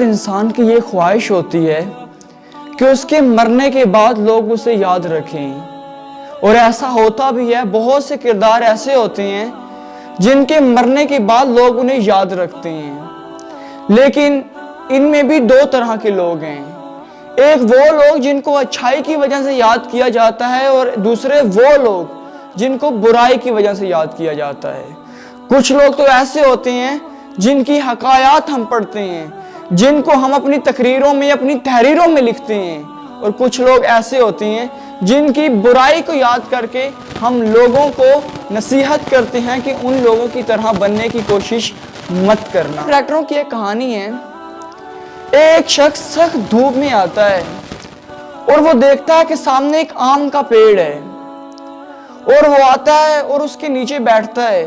इंसान की ये ख्वाहिश होती है कि उसके मरने के बाद लोग उसे याद रखें, और ऐसा होता भी है। बहुत से किरदार ऐसे होते हैं जिनके मरने के बाद लोग उन्हें याद रखते हैं, लेकिन इनमें भी दो तरह के लोग हैं। एक वो लोग जिनको अच्छाई की वजह से याद किया जाता है, और दूसरे वो लोग जिनको बुराई की वजह से याद किया जाता है। कुछ लोग तो ऐसे होते हैं जिनकी हकायात हम पढ़ते हैं, जिनको हम अपनी तकरीरों में, अपनी तहरीरों में लिखते हैं, और कुछ लोग ऐसे होते हैं जिनकी बुराई को याद करके हम लोगों को नसीहत करते हैं कि उन लोगों की तरह बनने की कोशिश मत करना। कैरेक्टरों की एक कहानी है। एक शख्स सख्त धूप में आता है और वो देखता है कि सामने एक आम का पेड़ है, और वो आता है और उसके नीचे बैठता है,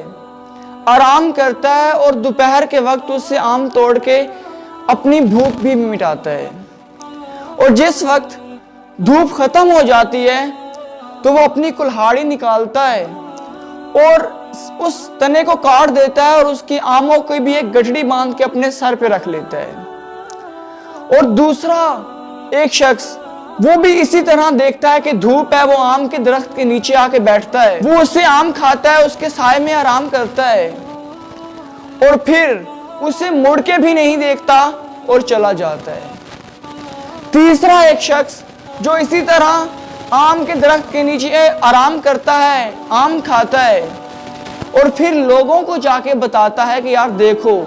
आराम करता है, और दोपहर के वक्त उससे आम तोड़ के अपनी भूख भी मिटाता है। और जिस वक्त धूप खत्म हो जाती है तो वो अपनी कुल्हाड़ी निकालता है और उस तने को काट देता है, और उसकी आमों की भी एक गठड़ी बांध के अपने सर पे रख लेता है। और दूसरा एक शख्स वो भी इसी तरह देखता है कि धूप है, वो आम के दरख्त के नीचे आके बैठता है, वो उससे आम खाता है, उसके साए में आराम करता है, और फिर उसे मुड़ के भी नहीं देखता और चला जाता है। तीसरा एक शख्स जो इसी तरह आम के दरख्त के नीचे आराम करता है, आम खाता है, और फिर लोगों को जाके बताता है कि यार देखो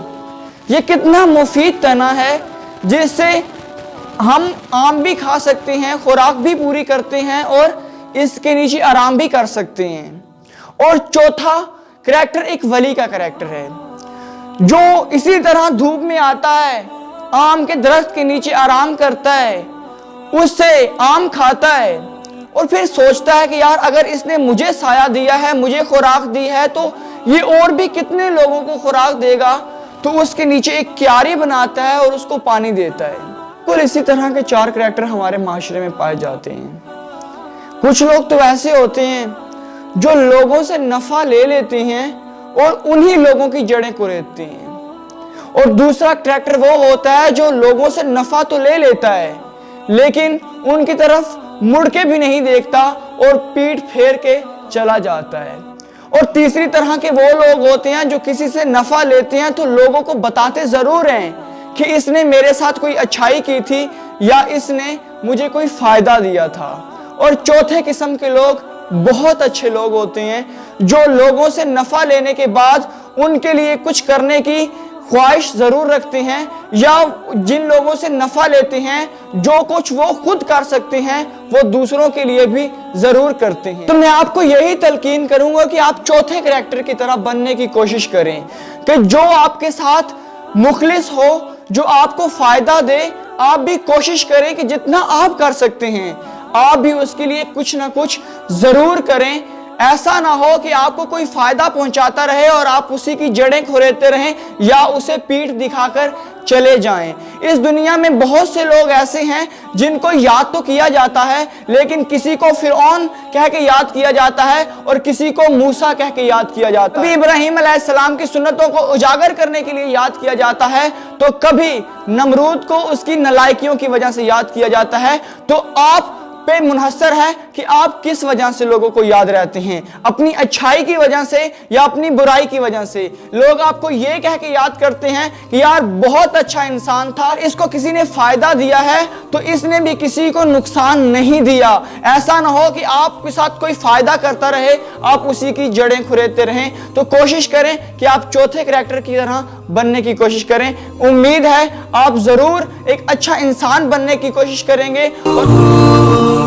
ये कितना मुफीद तना है, जिससे हम आम भी खा सकते हैं, खुराक भी पूरी करते हैं, और इसके नीचे आराम भी कर सकते हैं। और चौथा करैक्टर एक वली का करैक्टर है, जो इसी तरह धूप में आता है, आम के दरख्त के नीचे आराम करता है, उससे आम खाता है, और फिर सोचता है कि यार अगर इसने मुझे साया दिया है, मुझे खुराक दी है, तो ये और भी कितने लोगों को खुराक देगा। तो उसके नीचे एक क्यारी बनाता है और उसको पानी देता है। कुल इसी तरह के चार करैक्टर हमारे माशरे में पाए जाते हैं। कुछ लोग तो ऐसे होते हैं जो लोगों से नफा ले लेते हैं और उन्हीं लोगों की जड़ें कुरेदते हैं, और दूसरा करैक्टर वो होता है जो लोगों से नफा तो ले लेता है लेकिन उनकी तरफ मुड़ के भी नहीं देखता और पीठ फेर के चला जाता है। और तीसरी तरह के वो लोग होते हैं जो किसी से नफा लेते हैं तो लोगों को बताते जरूर हैं कि इसने मेरे साथ कोई अच्छाई की थी या इसने मुझे कोई फायदा दिया था। और चौथे किस्म के लोग बहुत अच्छे लोग होते हैं जो लोगों से नफा लेने के बाद उनके लिए कुछ करने की ख्वाहिश जरूर रखते हैं, या जिन लोगों से नफा लेते हैं जो कुछ वो खुद कर सकते हैं वो दूसरों के लिए भी जरूर करते हैं। तो मैं आपको यही तलकीन करूंगा कि आप चौथे करैक्टर की तरह बनने की कोशिश करें कि जो आपके साथ मुखलिस हो, जो आपको फायदा दे। आप भी कोशिश करें कि जितना आप कर सकते हैं आप भी उसके लिए कुछ ना कुछ जरूर करें। ऐसा ना हो कि आपको कोई फायदा पहुंचाता रहे और आप उसी की जड़ें खुरेदते रहें या उसे पीठ दिखाकर चले जाएं। इस दुनिया में बहुत से लोग ऐसे हैं जिनको याद तो किया जाता है, लेकिन किसी को फिरौन कह के याद किया जाता है और किसी को मूसा कह के याद किया जाता है। कभी इब्राहिम अलैहिस्सलाम की सुन्नतों को उजागर करने के लिए याद किया जाता है, तो कभी नमरूद को उसकी नलायकियों की वजह से याद किया जाता है। तो आप पे मुनहसर है कि आप किस वजह से लोगों को याद रहते हैं, अपनी अच्छाई की वजह से या अपनी बुराई की वजह से। लोग आपको ये कह के याद करते हैं कि यार बहुत अच्छा इंसान था, इसको किसी ने फायदा दिया है तो इसने भी किसी को नुकसान नहीं दिया। ऐसा ना हो कि आपके साथ कोई फायदा करता रहे, आप उसी की जड़ें खुरेदते रहें। तो कोशिश करें कि आप चौथे करैक्टर की तरह बनने की कोशिश करें। उम्मीद है आप जरूर एक अच्छा इंसान बनने की कोशिश करेंगे। और